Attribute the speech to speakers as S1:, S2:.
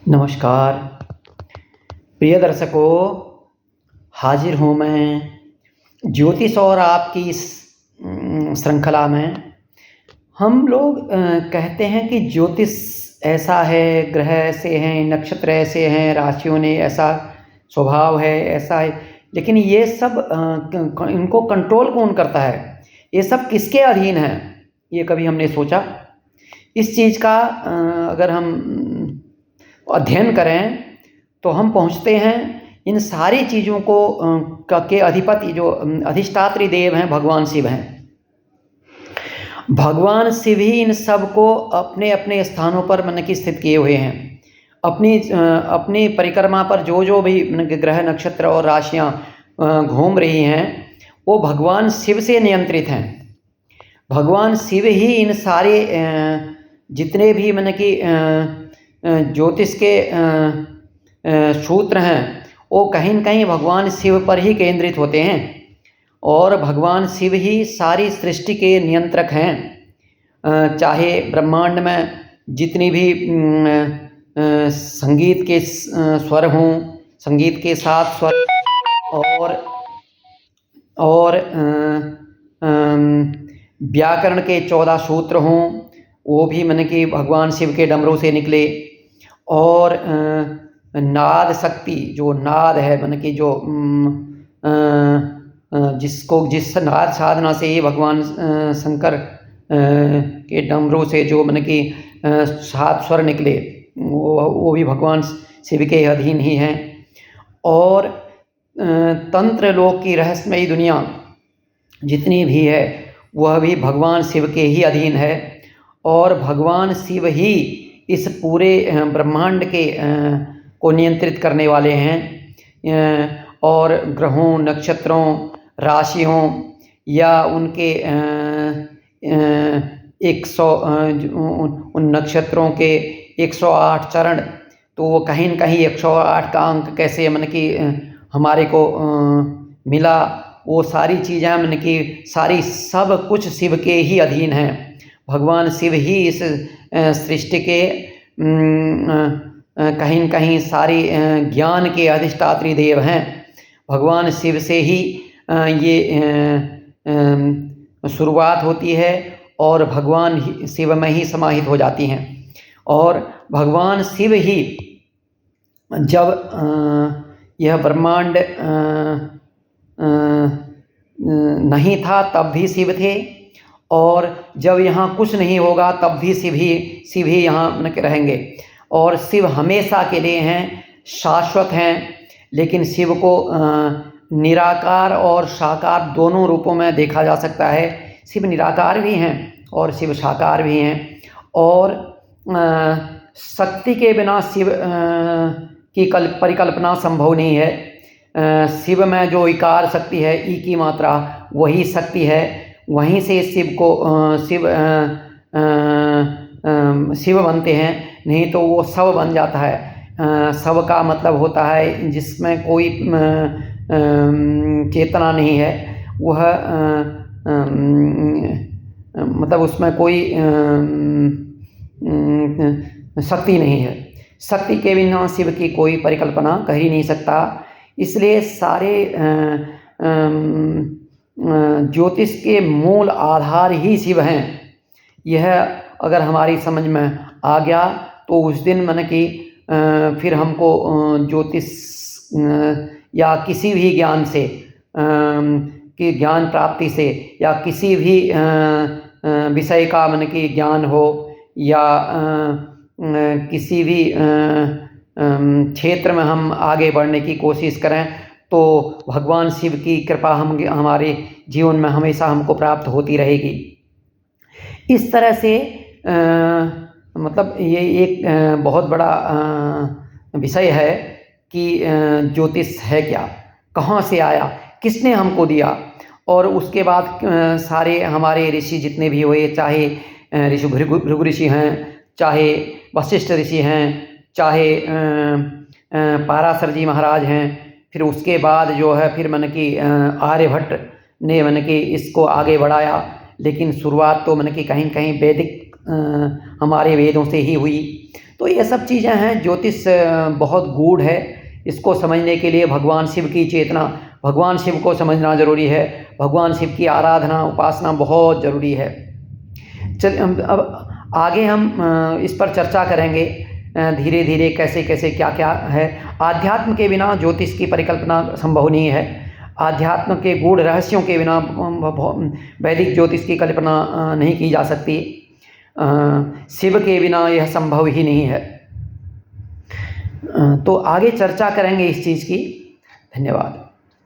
S1: नमस्कार प्रिय दर्शकों, हाजिर हूँ मैं ज्योतिष और आपकी इस श्रृंखला में। हम लोग कहते हैं कि ज्योतिष ऐसा है, ग्रह ऐसे हैं, नक्षत्र ऐसे हैं, राशियों ने ऐसा स्वभाव है, ऐसा है। लेकिन ये सब इनको कंट्रोल कौन करता है? ये सब किसके अधीन है? ये कभी हमने सोचा? इस चीज़ का अगर हम अध्ययन करें तो हम पहुँचते हैं इन सारी चीज़ों को के अधिपति जो अधिष्ठात्री देव हैं, भगवान शिव हैं। भगवान शिव ही इन सब को अपने अपने स्थानों पर मन की स्थित किए हुए हैं। अपनी परिक्रमा पर जो भी ग्रह, नक्षत्र और राशियाँ घूम रही हैं, वो भगवान शिव से नियंत्रित हैं। भगवान शिव ही इन सारे जितने भी मन की ज्योतिष के सूत्र हैं, वो कहीं न कहीं भगवान शिव पर ही केंद्रित होते हैं और भगवान शिव ही सारी सृष्टि के नियंत्रक हैं। चाहे ब्रह्मांड में जितनी भी संगीत के स्वर हों, संगीत के साथ स्वर और व्याकरण के 14 सूत्र हों, वो भी मन की भगवान शिव के डमरू से निकले। और नाद शक्ति, जो नाद है मन की, जो जिस नाद साधना से भगवान शंकर के डमरू से जो मन की 7 स्वर निकले, वो भी भगवान शिव के अधीन ही हैं। और तंत्र लोक की रहस्यमयी दुनिया जितनी भी है, वह भी भगवान शिव के ही अधीन है। और भगवान शिव ही इस पूरे ब्रह्मांड के को नियंत्रित करने वाले हैं। और ग्रहों, नक्षत्रों, राशियों या उनके 100 उन नक्षत्रों के 108 चरण, तो वो कहीं न कहीं 108 का अंक कैसे मन की हमारे को मिला, वो सारी चीज़ें मन की सारी सब कुछ शिव के ही अधीन हैं। भगवान शिव ही इस सृष्टि के कहीं न कहीं सारी ज्ञान के अधिष्ठात्री देव हैं। भगवान शिव से ही ये शुरुआत होती है और भगवान शिव में ही समाहित हो जाती हैं। और भगवान शिव ही, जब यह ब्रह्मांड नहीं था तब भी शिव थे, और जब यहाँ कुछ नहीं होगा तब भी शिव ही यहाँ रहेंगे। और शिव हमेशा के लिए हैं, शाश्वत हैं। लेकिन शिव को निराकार और साकार दोनों रूपों में देखा जा सकता है। शिव निराकार भी हैं और शिव साकार भी हैं। और शक्ति के बिना शिव की परिकल्पना संभव नहीं है। शिव में जो इकार शक्ति है, ई की मात्रा, वही शक्ति है। वहीं से शिव बनते हैं, नहीं तो वो शव बन जाता है। शव का मतलब होता है जिसमें कोई चेतना नहीं है, वह मतलब उसमें कोई शक्ति नहीं है। शक्ति के बिना शिव की कोई परिकल्पना कर ही नहीं सकता। इसलिए सारे ज्योतिष के मूल आधार ही शिव हैं। यह अगर हमारी समझ में आ गया तो उस दिन मन की फिर हमको ज्योतिष या किसी भी ज्ञान से की ज्ञान प्राप्ति से, या किसी भी विषय का मन की ज्ञान हो, या किसी भी क्षेत्र में हम आगे बढ़ने की कोशिश करें, तो भगवान शिव की कृपा हमारे जीवन में हमेशा हमको प्राप्त होती रहेगी। इस तरह से मतलब ये एक बहुत बड़ा विषय है कि ज्योतिष है क्या, कहाँ से आया, किसने हमको दिया। और उसके बाद सारे हमारे ऋषि जितने भी हुए, चाहे ऋषि भृगु ऋषि हैं, चाहे वशिष्ठ ऋषि हैं, चाहे पाराशर जी महाराज हैं, फिर उसके बाद जो है फिर मन की आर्यभट्ट ने मन की इसको आगे बढ़ाया। लेकिन शुरुआत तो मन की कहीं कहीं वैदिक हमारे वेदों से ही हुई। तो ये सब चीज़ें हैं। ज्योतिष बहुत गूढ़ है। इसको समझने के लिए भगवान शिव की चेतना, भगवान शिव को समझना ज़रूरी है। भगवान शिव की आराधना, उपासना बहुत ज़रूरी है। अब आगे हम इस पर चर्चा करेंगे धीरे धीरे, कैसे कैसे क्या क्या है। आध्यात्म के बिना ज्योतिष की परिकल्पना संभव नहीं है। आध्यात्म के गूढ़ रहस्यों के बिना वैदिक ज्योतिष की कल्पना नहीं की जा सकती। शिव के बिना यह संभव ही नहीं है। तो आगे चर्चा करेंगे इस चीज़ की। धन्यवाद।